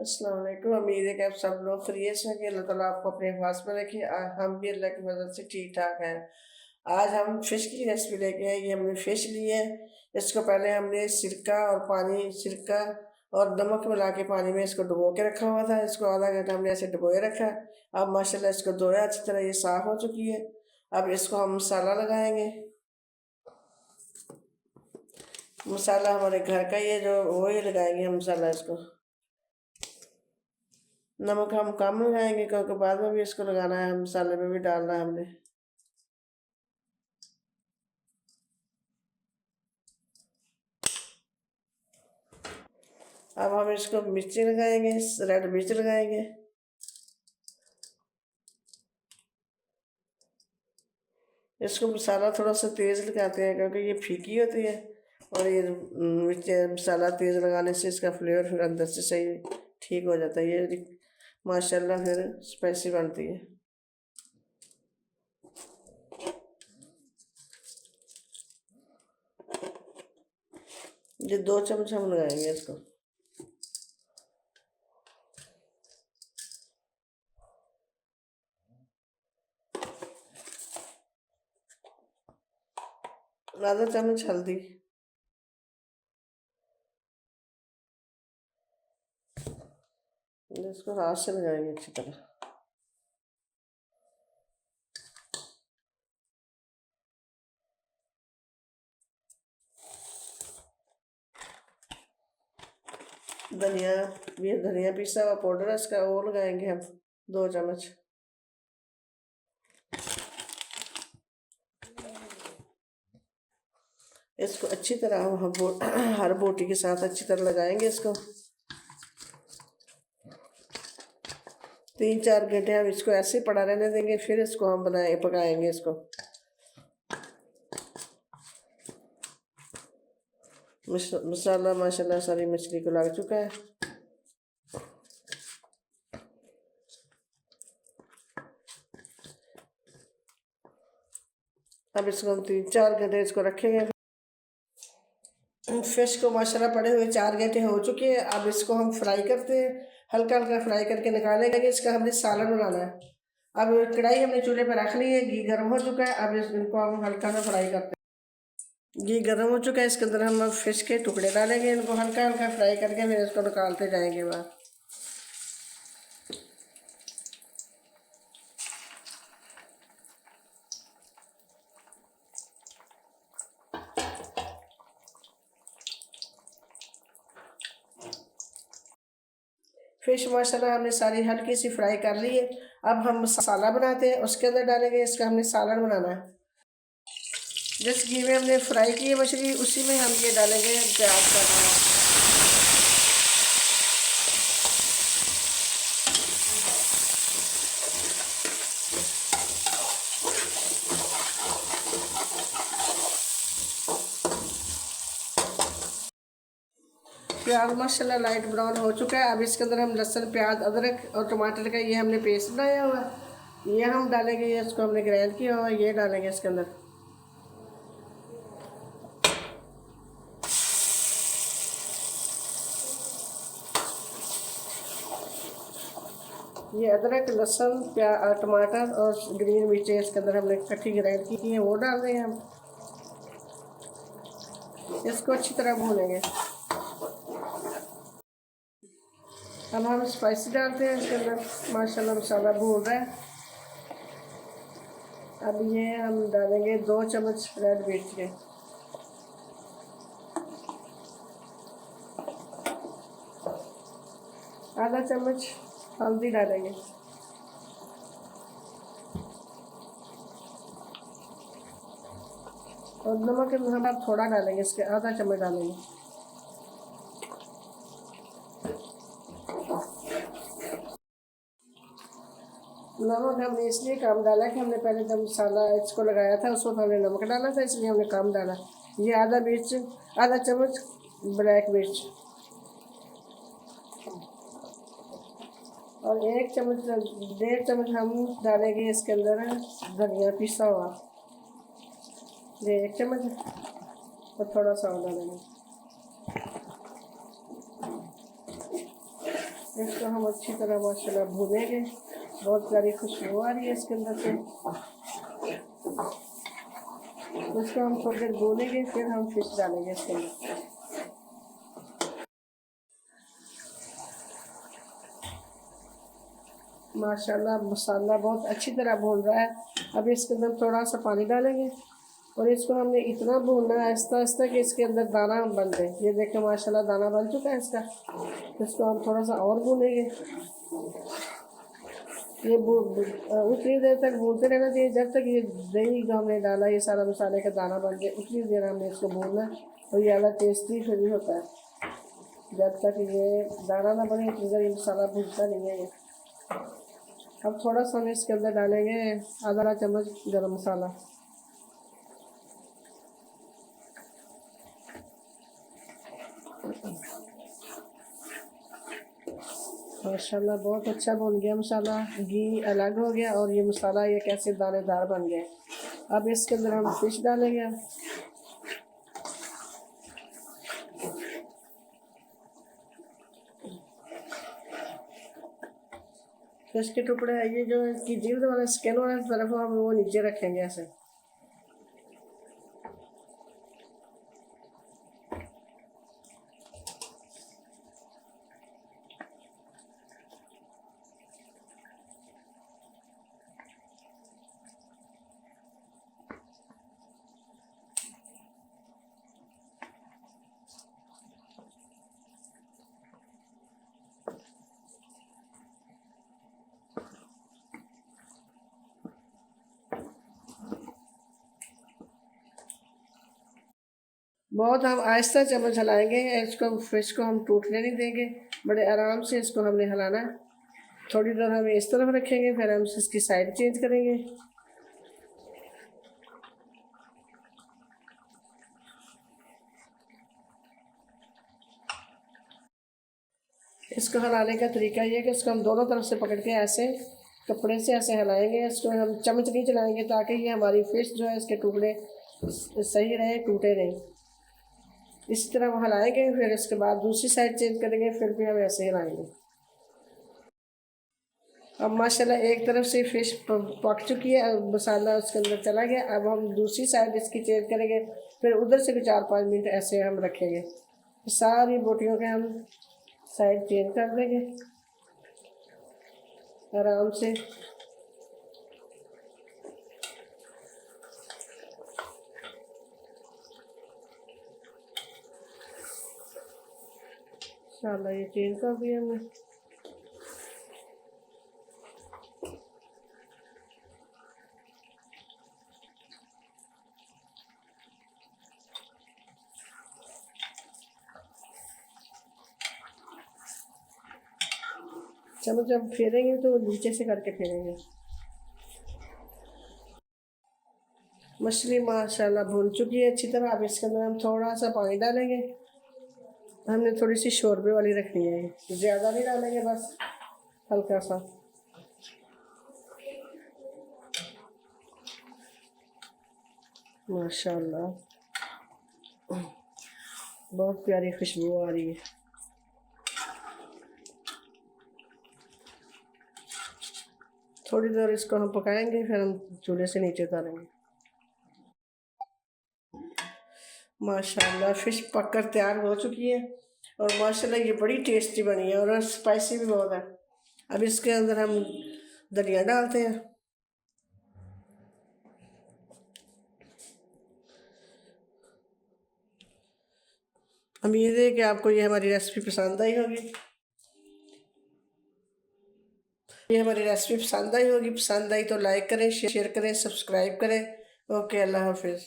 अस्सलाम वालेकुम। उम्मीद है कि आप सब लोग खैरियत से हैं कि अल्लाह ताला आपको अपने हिफाज़ में रखे। हम भी अल्लाह की मदद से ठीक ठाक हैं। आज हम फ़िश की रेसिपी लेके आए। ये हमने फ़िश ली है। इसको पहले हमने सिरका और नमक मिला के पानी में इसको डुबो के रखा हुआ था। इसको आधा घंटा हमने ऐसे डुबोए रखा। अब माशाल्लाह इसको धोया अच्छी तरह, ये साफ़ हो चुकी है। अब इसको हम मसाला लगाएंगे। मसाला हमारे घर का ही है, जो वही लगाएंगे हम मसाला। इसको नमक हम कम लगाएंगे क्योंकि बाद में भी इसको लगाना है, हम मसाले में भी डालना है हमने। अब हम इसको मिर्ची लगाएंगे, रेड मिर्च लगाएंगे। इसको मसाला थोड़ा सा तेज़ लगाते हैं क्योंकि ये फीकी होती है, और ये मिर्च मसाला तेज़ लगाने से इसका फ्लेवर फिर अंदर से सही ठीक हो जाता है। ये माशाल्लाह फिर स्पाइसी बनती है। ये 2 चम्मच हम लगाएंगे इसको। आधा चम्मच हल्दी। इसको हाथ से लगाएंगे अच्छी तरह। धनिया, ये धनिया पिसा हुआ पाउडर है इसका, वो लगाएंगे हम 2 चम्मच। इसको अच्छी तरह हम हर बोटी के साथ अच्छी तरह लगाएंगे इसको। 3-4 घंटे हम इसको ऐसे ही पड़ा रहने देंगे, फिर इसको हम पकाएंगे इसको। मसाला माशाल्लाह सारी मछली को लग चुका है। अब इसको हम 3-4 घंटे इसको रखेंगे। फिश को माशाल्लाह पड़े हुए 4 घंटे हो चुके हैं। अब इसको हम फ्राई करते हैं, हल्का हल्का फ्राई करके निकालेंगे। इसका हमने सालन बनाना है। अब कढ़ाई हमने चूल्हे पर रख ली है, घी गर्म हो चुका है। अब इनको हम हल्का सा फ्राई करते हैं। घी गर्म हो चुका है, इसके अंदर हम अब फिश के टुकड़े डालेंगे। इनको हल्का हल्का फ्राई करके फिर इसको निकालते जाएंगे बाहर। फिश माशाल्लाह हमने सारी हल्की सी फ्राई कर ली है। अब हम मसाला बनाते हैं, उसके अंदर डालेंगे। इसका हमने सालन बनाना है। जिस घी में हमने फ्राई की है मछली, उसी में हम ये डालेंगे प्याज का दाना। प्याज माशाल्लाह लाइट ब्राउन हो चुका है। अब इसके अंदर हम लहसुन, प्याज, अदरक और टमाटर का ये हमने पेस्ट बनाया हुआ है, ये हम डालेंगे। ये इसको हमने ग्राइंड किया हुआ है, ये डालेंगे इसके अंदर। ये अदरक, लहसुन, प्याज, टमाटर और ग्रीन मिर्चें इसके अंदर हमने इकट्ठी ग्राइंड की है, वो डाल रहे हैं हम। इसको अच्छी तरह भूनेंगे। अब हम स्पाइसी डालते हैं इसके अंदर। माशाल्लाह मसाला भून रहा है। अब ये हम डालेंगे 2 चम्मच रेड मिर्च के। आधा चम्मच हल्दी डालेंगे। और नमक हम आप थोड़ा डालेंगे, इसके आधा चम्मच डालेंगे। नमक हमने इसलिए कम डाला कि हमने पहले जब मसाला इसको लगाया था उस वक्त हमने नमक डाला था, इसलिए हमने कम डाला। ये आधा चम्मच ब्लैक मिर्च और 1-1.5 चम्मच हम डालेंगे इसके अंदर धनिया पिसा हुआ। ये 1 चम्मच और थोड़ा सा और डालेंगे। इसको हम अच्छी तरह माशाल्लाह भूनेंगे। बहुत प्यारी खुशबू आ रही है इसके अंदर से। इसको हम थोड़ी देर भूनेंगे, फिर हम फिश डालेंगे इसके अंदर। माशाल्लाह मसाला बहुत अच्छी तरह भून रहा है। अब इसके अंदर थोड़ा सा पानी डालेंगे और इसको हमने इतना भूनना है आहिस्ता आहिस्ता कि इसके अंदर दाना बन जाए। ये देखें माशाल्लाह दाना बन चुका है इसका। इसको हम थोड़ा सा और भूनेंगे। ये उतनी देर तक भूनते रहना चाहिए जब तक ये दही जो हमने डाला ये सारा मसाले का दाना बन जाए, उतनी देर हमने इसको भूनना और ये ज़्यादा टेस्टी फिर होता है। जब तक ये दाना ना बने उतनी देर ये मसाला भूनता नहीं है ये। अब थोड़ा सा हम इसके अंदर डालेंगे आधा चम्मच गरम मसाला। माशाल्लाह बहुत अच्छा बन गया मसाला। घी अलग हो गया और ये मसाला ये कैसे दानेदार बन गया। अब इसके अंदर हम फिश डालेंगे। फिश के टुकड़े ये जो इसकी जिल्द वाला स्किन वाला तरफ हम वो नीचे रखेंगे ऐसे। बहुत हम आहिस्ता चम्मच हिलाएंगे इसको, फिश को हम टूटने नहीं देंगे। बड़े आराम से इसको हमने हिलाना है। थोड़ी देर हम इस तरफ रखेंगे, फिर हम इसकी साइड चेंज करेंगे। इसको हिलाने का तरीका ये है कि इसको हम दोनों तरफ से पकड़ के ऐसे कपड़े से ऐसे हिलाएंगे। इसको हम चम्मच नहीं चलाएंगे ताकि ये हमारी फिश जो है इसके टुकड़े सही रहे, टूटे नहीं। इसी तरह वो हिलाएंगे, फिर इसके बाद दूसरी साइड चेंज करेंगे, फिर भी हम ऐसे हिलाएंगे। अब माशाल्लाह एक तरफ से फिश पक चुकी है, अब मसाला उसके अंदर चला गया। अब हम दूसरी साइड इसकी चेंज करेंगे, फिर उधर से भी 4-5 मिनट ऐसे हम रखेंगे। सारी बोटियों के हम साइड चेंज कर देंगे आराम से। इंशाल्लाह ये चेंज कर दिया हमने। चलो जब फेरेंगे तो नीचे से करके फेरेंगे। मछली माशाल्लाह भून चुकी है अच्छी तरह। अब इसके अंदर हम थोड़ा सा पानी डालेंगे। हमने थोड़ी सी शोरबे वाली रखनी है, ज़्यादा नहीं डालेंगे, बस हल्का सा। माशाल्लाह बहुत प्यारी खुशबू आ रही है। थोड़ी देर इसको हम पकाएंगे, फिर हम चूल्हे से नीचे उतारेंगे। माशाल्लाह फ़िश पककर तैयार हो चुकी है और माशाल्लाह ये बड़ी टेस्टी बनी है और स्पाइसी भी बहुत है। अब इसके अंदर हम धनिया डालते हैं। उम्मीद है कि आपको ये हमारी रेसिपी पसंद आई होगी। पसंद आई तो लाइक करें, शेयर करें, सब्सक्राइब करें। ओके, अल्लाह हाफिज़।